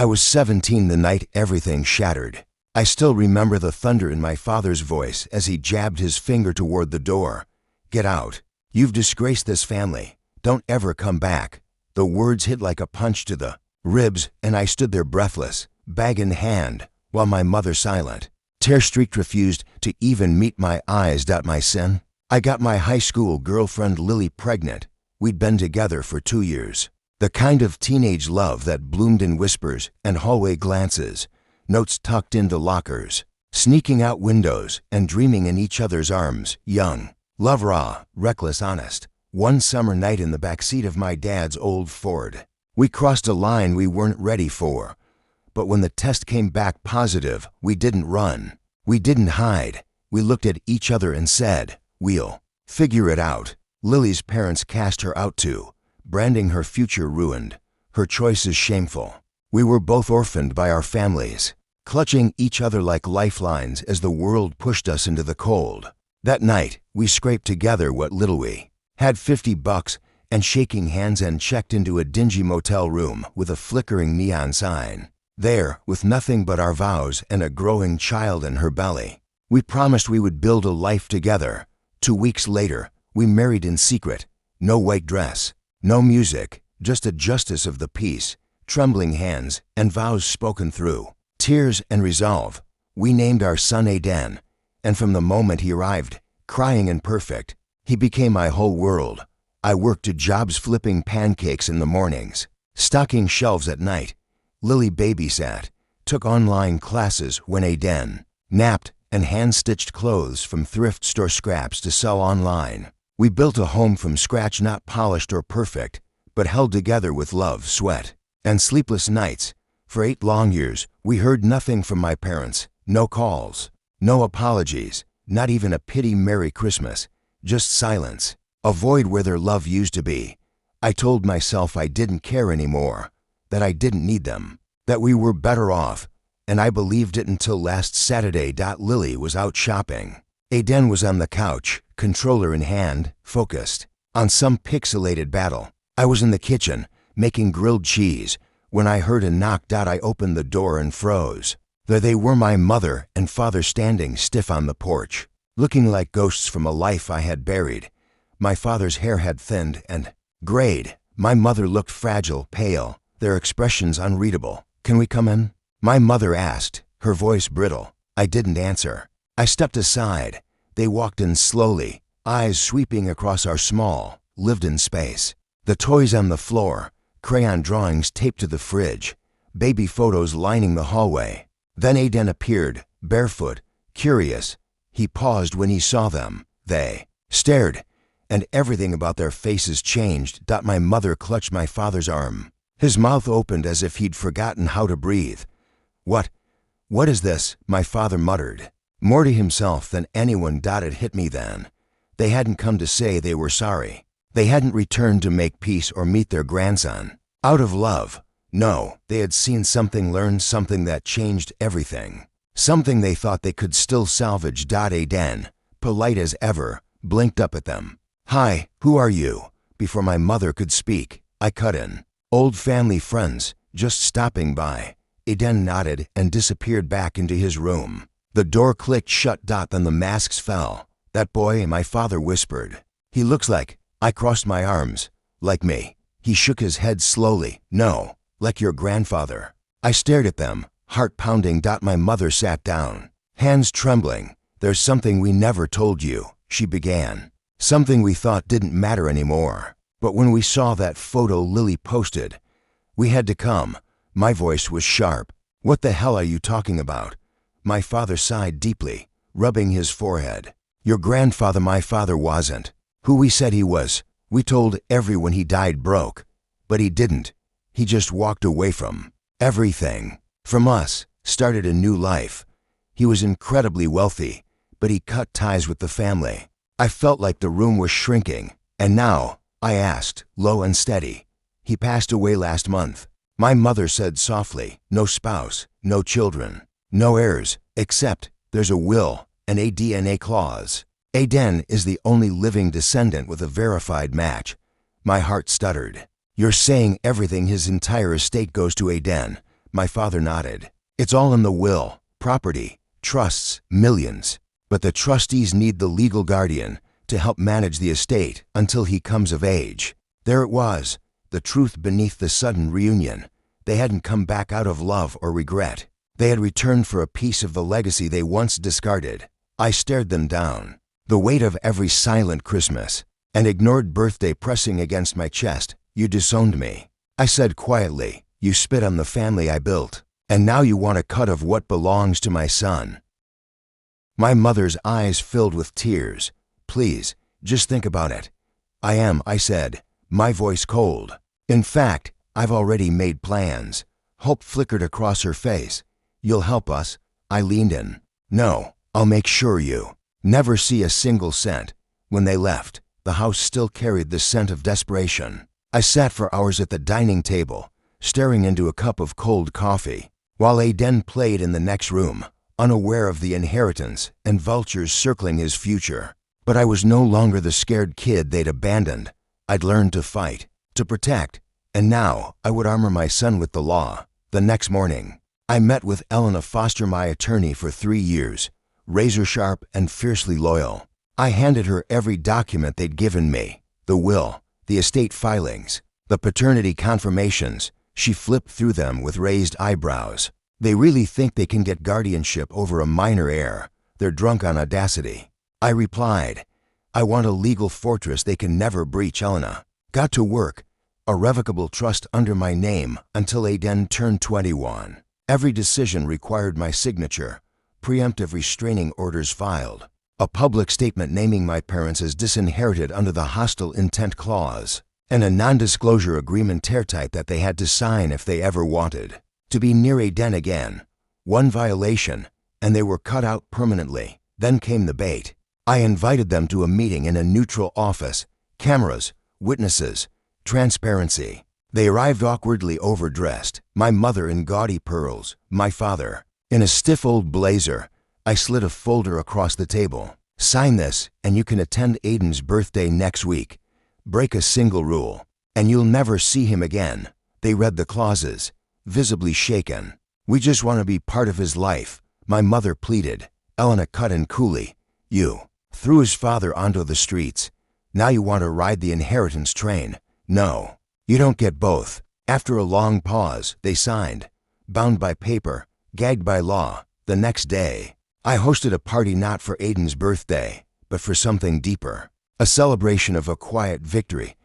I was 17 the night everything shattered. I still remember the thunder in my father's voice as he jabbed his finger toward the door. "Get out. You've disgraced this family. Don't ever come back." The words hit like a punch to the ribs, and I stood there breathless, bag in hand, while my mother silent. Tear-streaked refused to even meet my eyes. My sin? I got my high school girlfriend Lily pregnant. We'd been together for 2 years. The kind of teenage love that bloomed in whispers and hallway glances, notes tucked into lockers, sneaking out windows and dreaming in each other's arms, young. Love raw, reckless, honest. One summer night in the backseat of my dad's old Ford. We crossed a line we weren't ready for. But when the test came back positive, we didn't run. We didn't hide. We looked at each other and said, "We'll figure it out." Lily's parents cast her out too, branding her future ruined, her choices shameful. We were both orphaned by our families, clutching each other like lifelines as the world pushed us into the cold. That night, we scraped together what little we had, $50, and shaking hands and checked into a dingy motel room with a flickering neon sign. There, with nothing but our vows and a growing child in her belly, we promised we would build a life together. 2 weeks later, we married in secret. No white dress, no music, just a justice of the peace, trembling hands, and vows spoken through tears and resolve. We named our son Aden, and from the moment he arrived, crying and perfect, he became my whole world. I worked 2 jobs flipping pancakes in the mornings, stocking shelves at night. Lily babysat, took online classes when Aden napped, and hand-stitched clothes from thrift store scraps to sell online. We built a home from scratch, not polished or perfect, but held together with love, sweat, and sleepless nights. For 8 long years, we heard nothing from my parents. No calls, no apologies, not even a pity Merry Christmas, just silence, a void where their love used to be. I told myself I didn't care anymore, that I didn't need them, that we were better off, and I believed it until last Saturday. Lily was out shopping. Aden was on the couch, controller in hand, focused on some pixelated battle. I was in the kitchen, making grilled cheese, when I heard a knock. I opened the door and froze. There they were, my mother and father standing stiff on the porch, looking like ghosts from a life I had buried. My father's hair had thinned and grayed. My mother looked fragile, pale, their expressions unreadable. "Can we come in?" my mother asked, her voice brittle. I didn't answer. I stepped aside. They walked in slowly, eyes sweeping across our small, lived-in space. The toys on the floor, crayon drawings taped to the fridge, baby photos lining the hallway. Then Aden appeared, barefoot, curious. He paused when he saw them. They stared, and everything about their faces changed. My mother clutched my father's arm. His mouth opened as if he'd forgotten how to breathe. What is this?" my father muttered, more to himself than anyone. It hit me then. They hadn't come to say they were sorry. They hadn't returned to make peace or meet their grandson out of love. No, they had seen something, learned something that changed everything. Something they thought they could still salvage. Aden, polite as ever, blinked up at them. "Hi, who are you?" Before my mother could speak, I cut in. "Old family friends, just stopping by." Aden nodded and disappeared back into his room. The door clicked shut. Then the masks fell. "That boy," my father whispered. "He looks like..." I crossed my arms. "Like me." He shook his head slowly. "No, like your grandfather." I stared at them, heart pounding. My mother sat down, hands trembling. "There's something we never told you," she began. "Something we thought didn't matter anymore. But when we saw that photo Lily posted, we had to come." My voice was sharp. "What the hell are you talking about?" My father sighed deeply, rubbing his forehead. "Your grandfather, my father wasn't who we said he was. We told everyone he died broke, but he didn't. He just walked away from everything, from us, started a new life. He was incredibly wealthy, but he cut ties with the family." I felt like the room was shrinking. "And now?" I asked, low and steady. "He passed away last month." My mother said softly, "No spouse, no children, no heirs, except there's a will and a DNA clause. Aden is the only living descendant with a verified match." My heart stuttered. "You're saying everything, his entire estate, goes to Aden?" My father nodded. It's all in the will, property, trusts, millions. But the trustees need the legal guardian to help manage the estate until he comes of age. There it was, the truth beneath the sudden reunion. They hadn't come back out of love or regret. They had returned for a piece of the legacy they once discarded. I stared them down, the weight of every silent Christmas, an ignored birthday pressing against my chest. You disowned me. I said quietly, you spit on the family I built, and now you want a cut of what belongs to my son. My mother's eyes filled with tears. Please, just think about it. I said, my voice cold. In fact, I've already made plans. Hope flickered across her face. You'll help us? I leaned in. No, I'll make sure you never see a single cent. When they left, the house still carried the scent of desperation. I sat for hours at the dining table, staring into a cup of cold coffee, while Aiden played in the next room, unaware of the inheritance and vultures circling his future. But I was no longer the scared kid they'd abandoned. I'd learned to fight, to protect, and now I would armor my son with the law. The next morning, I met with Elena Foster, my attorney for 3 years, razor-sharp and fiercely loyal. I handed her every document they'd given me, the will, the estate filings, the paternity confirmations. She flipped through them with raised eyebrows. They really think they can get guardianship over a minor heir. They're drunk on audacity. I replied, I want a legal fortress they can never breach, Elena. Got to work. A revocable trust under my name until Aiden turned 21. Every decision required my signature. Preemptive restraining orders filed. A public statement naming my parents as disinherited under the hostile intent clause. And a non-disclosure agreement airtight that they had to sign if they ever wanted to be near Aiden again. One violation, and they were cut out permanently. Then came the bait. I invited them to a meeting in a neutral office. Cameras, witnesses, transparency. They arrived awkwardly overdressed, my mother in gaudy pearls, my father in a stiff old blazer. I slid a folder across the table. Sign this, and you can attend Aiden's birthday next week. Break a single rule, and you'll never see him again. They read the clauses, visibly shaken. We just want to be part of his life, my mother pleaded. Elena cut in coolly. You threw his father onto the streets. Now you want to ride the inheritance train. No, you don't get both. After a long pause, they signed. Bound by paper, gagged by law. The next day, I hosted a party not for Aiden's birthday, but for something deeper. A celebration of a quiet victory.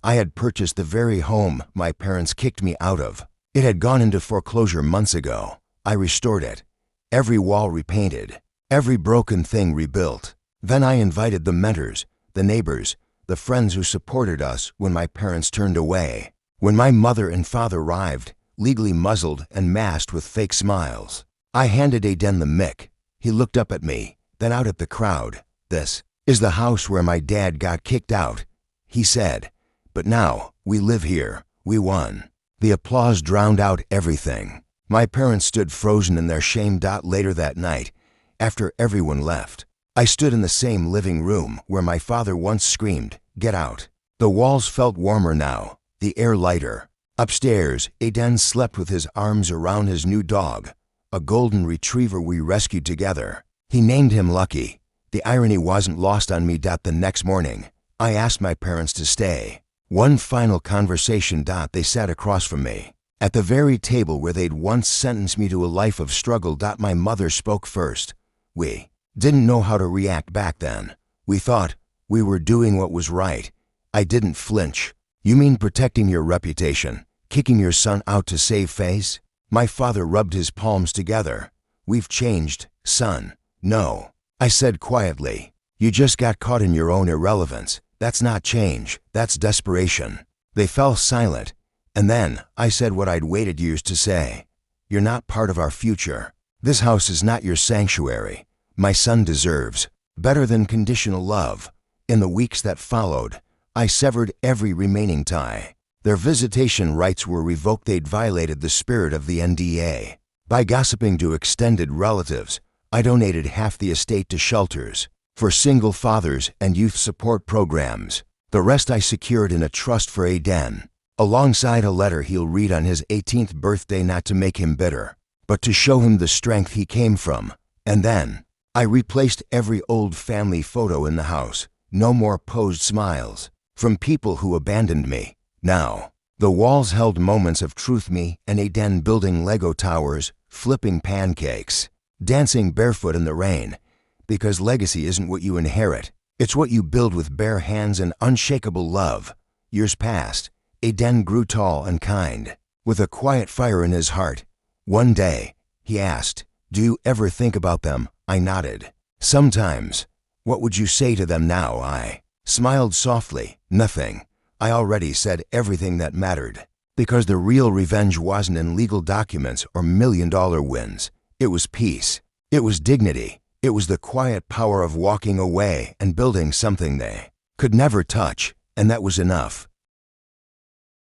I had purchased the very home my parents kicked me out of. It had gone into foreclosure months ago. I restored it. Every wall repainted. Every broken thing rebuilt. Then I invited the mentors, the neighbors, the friends who supported us when my parents turned away. When my mother and father arrived, legally muzzled and masked with fake smiles, I handed Aiden the mic. He looked up at me, then out at the crowd. This is the house where my dad got kicked out, he said. But now, we live here. We won. The applause drowned out everything. My parents stood frozen in their shame. Later that night, after everyone left, I stood in the same living room where my father once screamed, "Get out." The walls felt warmer now, the air lighter. Upstairs, Aiden slept with his arms around his new dog, a golden retriever we rescued together. He named him Lucky. The irony wasn't lost on me. The next morning, I asked my parents to stay. One final conversation. They sat across from me, at the very table where they'd once sentenced me to a life of struggle. My mother spoke first. We didn't know how to react back then. We thought we were doing what was right. I didn't flinch. You mean protecting your reputation, kicking your son out to save face? My father rubbed his palms together. We've changed, son. No, I said quietly. You just got caught in your own irrelevance. That's not change, that's desperation. They fell silent, and then I said what I'd waited years to say. You're not part of our future. This house is not your sanctuary. My son deserves better than conditional love. In the weeks that followed, I severed every remaining tie. Their visitation rights were revoked. They'd violated the spirit of the NDA. By gossiping to extended relatives, I donated half the estate to shelters for single fathers and youth support programs. The rest I secured in a trust for Aiden. alongside a letter he'll read on his 18th birthday, not to make him bitter, but to show him the strength he came from. And then, I replaced every old family photo in the house. No more posed smiles from people who abandoned me. Now, the walls held moments of truth, me and Aiden building Lego towers, flipping pancakes, dancing barefoot in the rain. Because legacy isn't what you inherit, it's what you build with bare hands and unshakable love. Years passed. Aiden grew tall and kind, with a quiet fire in his heart. One day, he asked, "Do you ever think about them?" I nodded. "Sometimes." "What would you say to them now?" I smiled softly. "Nothing. I already said everything that mattered." Because the real revenge wasn't in legal documents or million-dollar wins. It was peace. It was dignity. It was the quiet power of walking away and building something they could never touch, and that was enough.